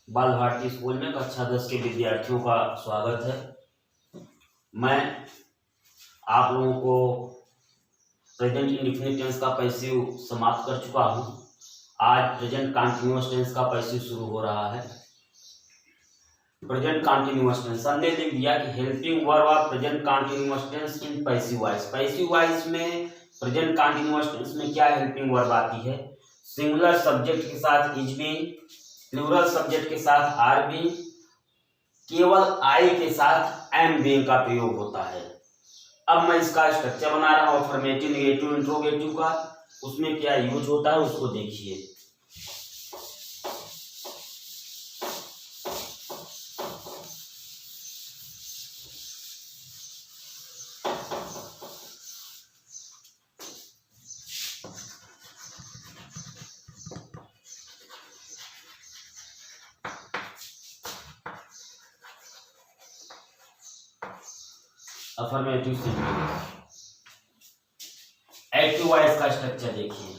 बाल भारती स्कूल में कक्षा 10 के विद्यार्थियों का स्वागत है। मैं आप लोगों को प्रेजेंट इंडेफिनिट टेंस का पैसिव समाप्त कर चुका हूं। आज प्रेजेंट कंटीन्यूअस टेंस का पैसिव शुरू हो रहा है। प्रेजेंट कंटीन्यूअस टेंस हमने लिख दिया कि helping verb of present continuous tense in passive voice. Passive voice में प्रेजेंट कंटीन्यूअस टेंस में क्या हेल्पिंग वर्ब आती है? सिंगुलर सब्जेक्ट के साथ इज बीइंग, प्लूरल सब्जेक्ट के साथ आर बीइंग, केवल आई के साथ एम बीइंग का प्रयोग होता है। अब मैं इसका स्ट्रक्चर बना रहा हूं अफर्मेटिव, नेगेटिव, इंट्रोगेटिव का। उसमें क्या यूज होता है उसको देखिए। अफर्मेटिव सेंटेंस, एक्टिव वॉइस का स्ट्रक्चर देखिए।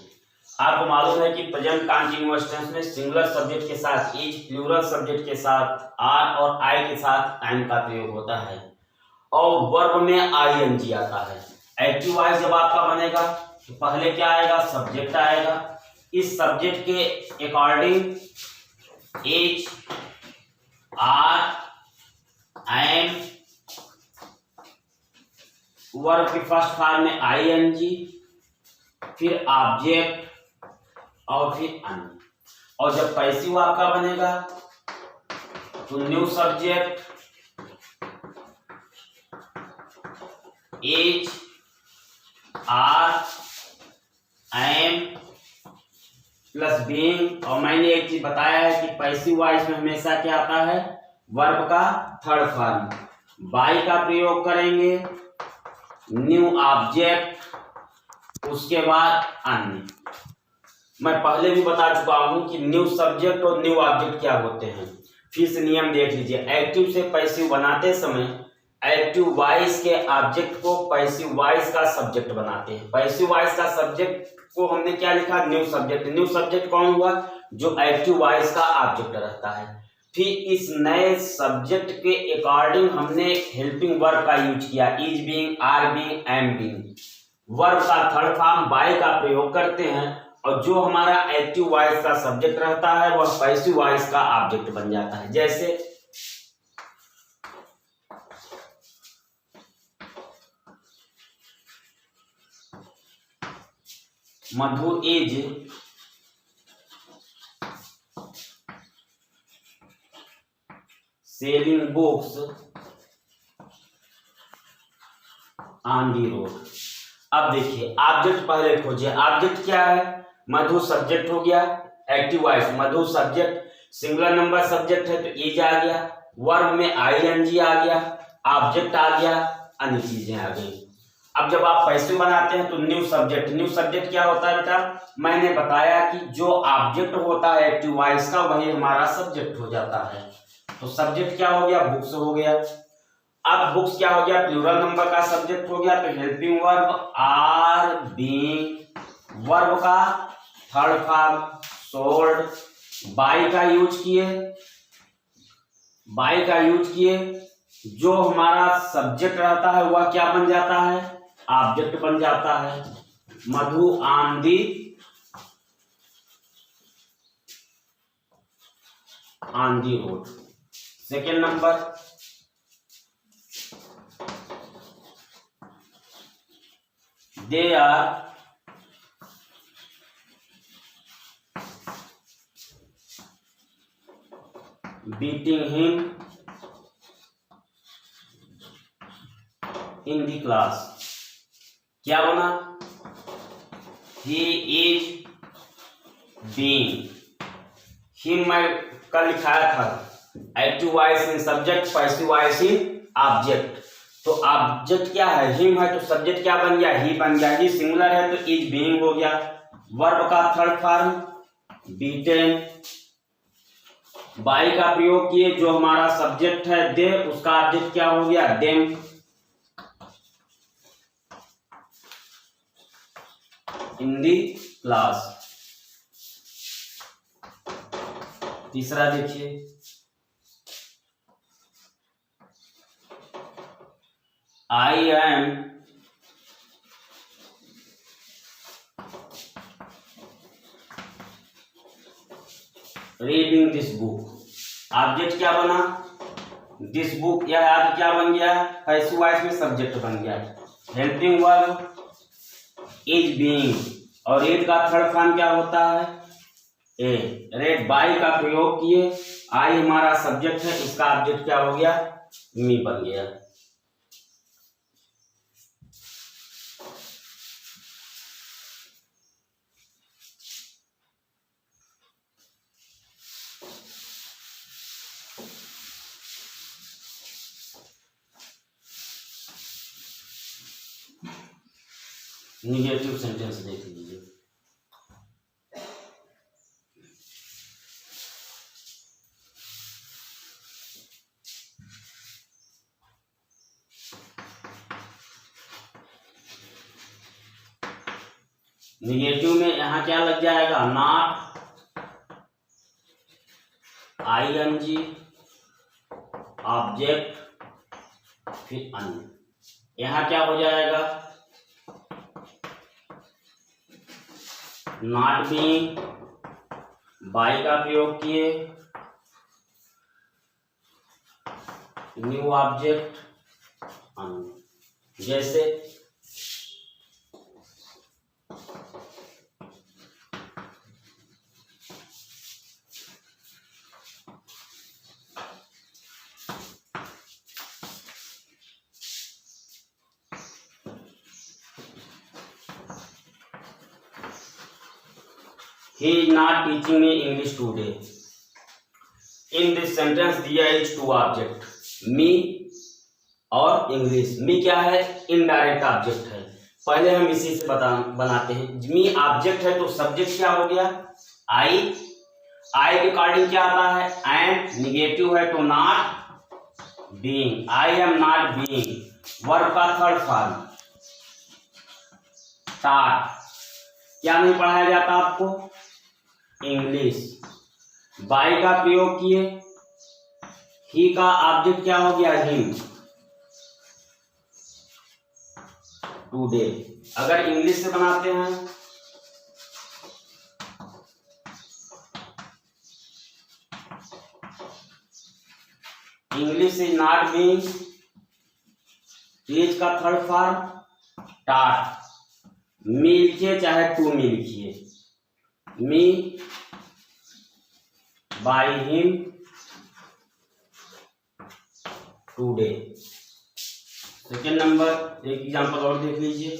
आपको मालूम है कि प्रेजेंट कंटीन्यूअस टेंस में सिंगुलर सब्जेक्ट के साथ इज, प्लूरल सब्जेक्ट के साथ आर और आई के साथ एम का प्रयोग होता है और वर्ब में आईएनजी आता है। एक्टिव वॉइस जब आपका बनेगा तो पहले क्या आएगा? सब्जेक्ट आएगा। इस सब्जेक्ट के according is, are, am, verb के फर्स्ट फॉर्म में आईएनजी, फिर ऑब्जेक्ट और फिर अन्य। और जब पैसिव आपका बनेगा तो new subject, is, are, am plus being. और मैंने एक चीज बताया है कि पैसिव वॉइस में हमेशा क्या आता है? वर्ब का थर्ड फॉर्म। बाई का प्रयोग करेंगे, न्यू ऑब्जेक्ट, उसके बाद अन्य। मैं पहले भी बता चुका हूं कि न्यू सब्जेक्ट और न्यू ऑब्जेक्ट क्या होते हैं। फिर से नियम देख लीजिए। एक्टिव से पैसिव बनाते समय एक्टिव वॉइस के ऑब्जेक्ट को पैसिव वॉइस का सब्जेक्ट बनाते हैं। पैसिव वॉइस का सब्जेक्ट को हमने क्या लिखा? New subject. न्यू सब्जेक्ट कौन हुआ? जो एक्टिव वॉइस का ऑब्जेक्ट रहता है। फिर इस नए सब्जेक्ट के अकॉर्डिंग हमने हेल्पिंग वर्ब का यूज किया, is being, are being, am being. Verb का थर्ड फॉर्म बाय का प्रयोग करते हैं और जो हमारा एक्टिव वॉइस का सब्जेक्ट रहता है वह पैसिव वॉइस का ऑब्जेक्ट बन जाता है। जैसे Madhu is selling books on the road. अब देखिए ऑब्जेक्ट पहले खोजिए। ऑब्जेक्ट क्या है? मधु सब्जेक्ट हो गया, एक्टिव वॉइस मधु सब्जेक्ट, सिंगुलर नंबर सब्जेक्ट है तो इज आ गया, वर्ब में आईएनजी आ गया, ऑब्जेक्ट आ गया, अन्य चीजें आ गई। अब जब आप पैसिव बनाते हैं तो न्यू सब्जेक्ट। न्यू सब्जेक्ट क्या होता है बेटा? मैंने बताया कि जो ऑब्जेक्ट होता है एक्टिव वॉइस का वही हमारा सब्जेक्ट हो जाता है। तो सब्जेक्ट क्या हो गया? बुक्स हो गया। अब बुक्स क्या हो गया? प्लूरल नंबर का सब्जेक्ट हो गया। तो helping verb are being, verb का थर्ड फॉर्म सोल्ड, बाय का यूज किए, बाय का यूज किए। जो हमारा सब्जेक्ट रहता है वह क्या बन जाता है? ऑब्जेक्ट बन जाता है। Madhu on the road. Second number, they are beating him in the class। क्या बना? he is being, him मैं कल लिखाया था active voice in subject, passive voice in object. तो ऑब्जेक्ट क्या है? हिम है तो सब्जेक्ट क्या बन गया? ही बन गया। ही सिंगुलर है तो इज बीइंग हो गया। वर्ब का थर्ड फॉर्म बीटेन, बाय का प्रयोग किए। जो हमारा सब्जेक्ट है दे, उसका ऑब्जेक्ट क्या हो गया? देम। इन दी क्लास। तीसरा देखिए, I am reading this book. Object क्या बना, दिस बुक, यह आज क्या बन गया, पैसिव वॉइस में सब्जेक्ट बन गया। हेल्पिंग वर्ब इज बीइंग, और रीड का थर्ड फॉर्म क्या होता है, ए। रेड बाई का प्रयोग किए, आई हमारा सब्जेक्ट है, इसका ऑब्जेक्ट क्या हो गया, मी बन गया। निगेटिव सेंटेंस देख लीजिए। निगेटिव में यहां क्या लग जाएगा, नॉट, आईएनजी, ऑब्जेक्ट, फिर अन्य। यहां क्या हो जाएगा, नॉट बीइंग, बाई का प्रयोग किए, न्यू ऑब्जेक्ट, अन्य। जैसे he is not teaching me English today। in this sentence दिया is two object, me और इंग्लिश। मी क्या है, इनडायरेक्ट ऑब्जेक्ट है। पहले हम इसी से बनाते हैं। मी ऑब्जेक्ट है तो सब्जेक्ट क्या हो गया, आई। आई के अकॉर्डिंग क्या आता है, एम। निगेटिव है तो not being, I am not being. Verb का थर्ड फॉर्म स्टार्ट, क्या नहीं पढ़ाया जाता आपको, इंग्लिश। बाई का प्रयोग किए, ही का ऑब्जेक्ट क्या हो गया, हिम, टुडे। अगर इंग्लिश से बनाते हैं, English is not being, is का थर्ड फॉर्म टाट। मी लिखिए चाहे टू मी लिखिए, me by him today. Second number एक एग्जांपल और देख लीजिए,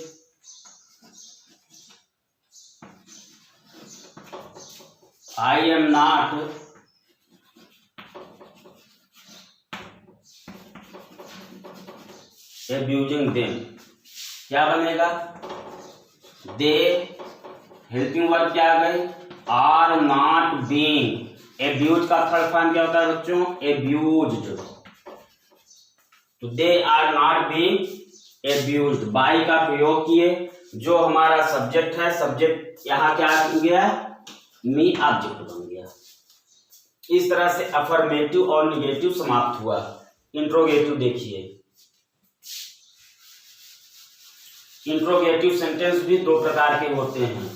I am not abusing them. क्या बनेगा, दे, हेल्पिंग वर्ब क्या आ गए, आर नॉट बीइंग। एब्यूज का थर्ड फॉर्म क्या होता है बच्चों, एब्यूज्ड। तो they are not being abused. By का प्रयोग किए, जो हमारा सब्जेक्ट है, सब्जेक्ट यहां क्या हो गया, मी ऑब्जेक्ट बन गया। इस तरह से अफर्मेटिव और निगेटिव समाप्त हुआ। इंट्रोगेटिव देखिए, इंट्रोगेटिव सेंटेंस भी दो प्रकार के होते हैं,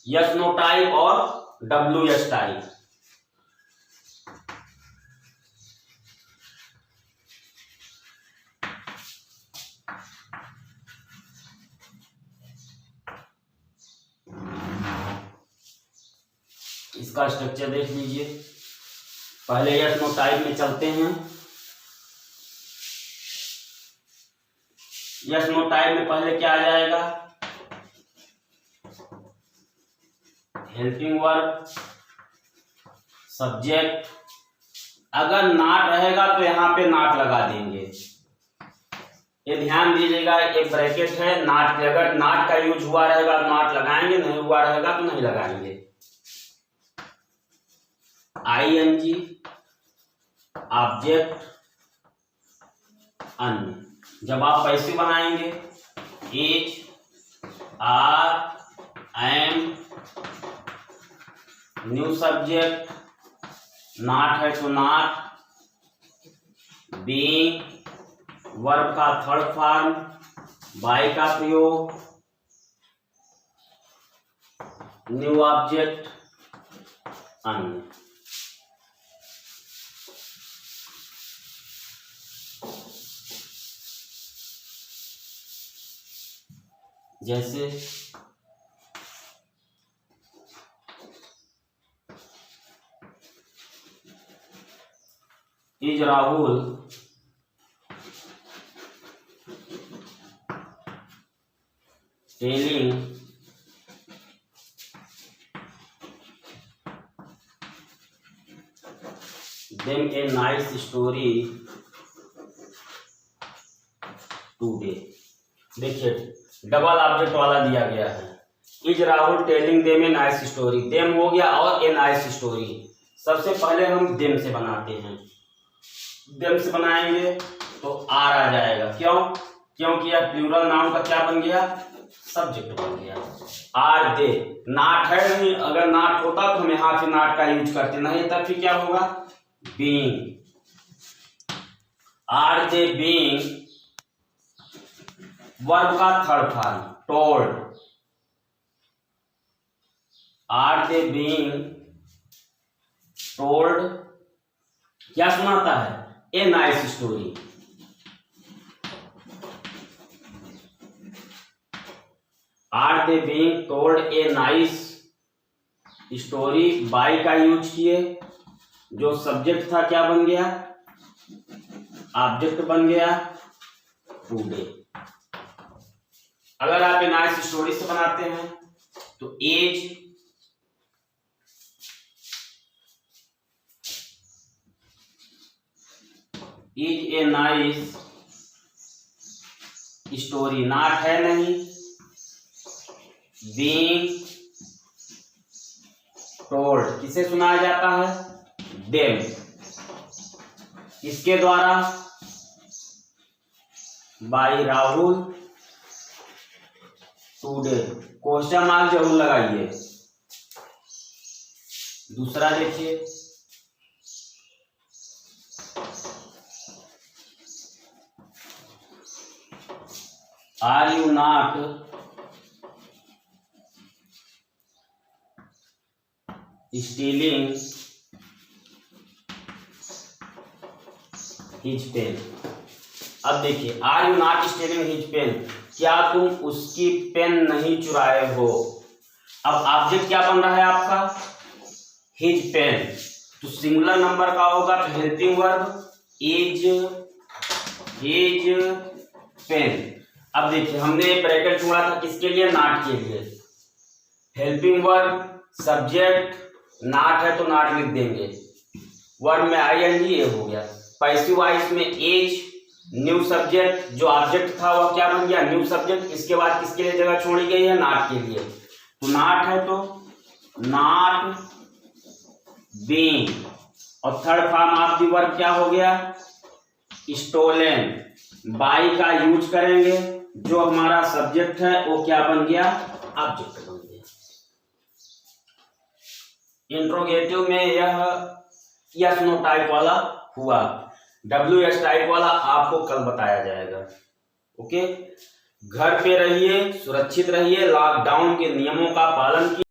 यस नो टाइप और WS टाइप। इसका स्ट्रक्चर देख लीजिए। पहले यस नो टाइप में चलते हैं। यस नो टाइप में पहले क्या आ जाएगा, हेल्पिंग वर्ब, सब्जेक्ट। अगर नॉट रहेगा तो यहां पे नॉट लगा देंगे। ये ध्यान दीजिएगा, एक ब्रैकेट है नॉट के, अगर नॉट का यूज हुआ रहेगा नॉट लगाएंगे, नहीं हुआ रहेगा तो नहीं लगाएंगे। ING, ऑब्जेक्ट, अन्य। जब आप पैसिव बनाएंगे, is, are, am, new subject, not है तो नॉट, बीइंग वर्ब का थर्ड फॉर्म, बाय का प्रयोग, न्यू ऑब्जेक्ट अन्य। जैसे is Rahul telling them a nice story today. देखिए डबल ऑब्जेक्ट वाला दिया गया है। Is Rahul telling them a nice story, them हो गया और ए नाइस स्टोरी। सबसे पहले हम देम से बनाते हैं। देम से बनाएंगे तो आर आ जाएगा। क्यों? क्योंकि यह प्लूरल नाउन का क्या बन गया? सब्जेक्ट बन गया। आर दे, नॉट है नहीं, अगर नॉट होता तो हम यहाँ पे नॉट का यूज करते, नहीं तब फिर क्या होगा? Being. Are they being verb का third form, told. Are they being told क्या सुनाता है? A nice story. Are they being told a nice story, by का यूज किए, जो सब्जेक्ट था क्या बन गया? ऑब्जेक्ट बन गया टुडे। अगर आप ए नाइस स्टोरी से बनाते हैं तो as is a nice story, not है नहीं, बीइंग टोल्ड किसे सुनाया जाता है? देम। इसके द्वारा by Rahul today. Question mark जरूर लगाइए। दूसरा देखिए, are you not stealing his pen. अब देखिए, are you not stealing his pen, क्या तुम उसकी पेन नहीं चुराए हो? अब ऑब्जेक्ट क्या बन रहा है आपका? His pen. तो सिंगुलर नंबर का होगा तो helping verb is his pen. अब देखिए, हमने ब्रैकेट छोड़ा था किसके लिए? नॉट के लिए। हेल्पिंग वर्ब सब्जेक्ट, नॉट है तो नॉट लिख देंगे, वर्ब में आईएनजी ये हो गया। पैसिव वॉइस में एज, न्यू सब्जेक्ट, जो ऑब्जेक्ट था वह क्या बन गया? New subject. इसके बाद किसके लिए जगह छोड़ी गई है? नॉट के लिए। तो नॉट है तो नॉट बीइंग, और third form of the verb क्या हो गया? स्टोलन। बाय का यूज करेंगे, जो हमारा सब्जेक्ट है वो क्या बन गया? ऑब्जेक्ट बन गया। इंट्रोगेटिव में यह यस नो टाइप वाला हुआ, WS टाइप वाला आपको कल बताया जाएगा। ओके, घर पे रहिए, सुरक्षित रहिए, लॉकडाउन के नियमों का पालन कीजिए।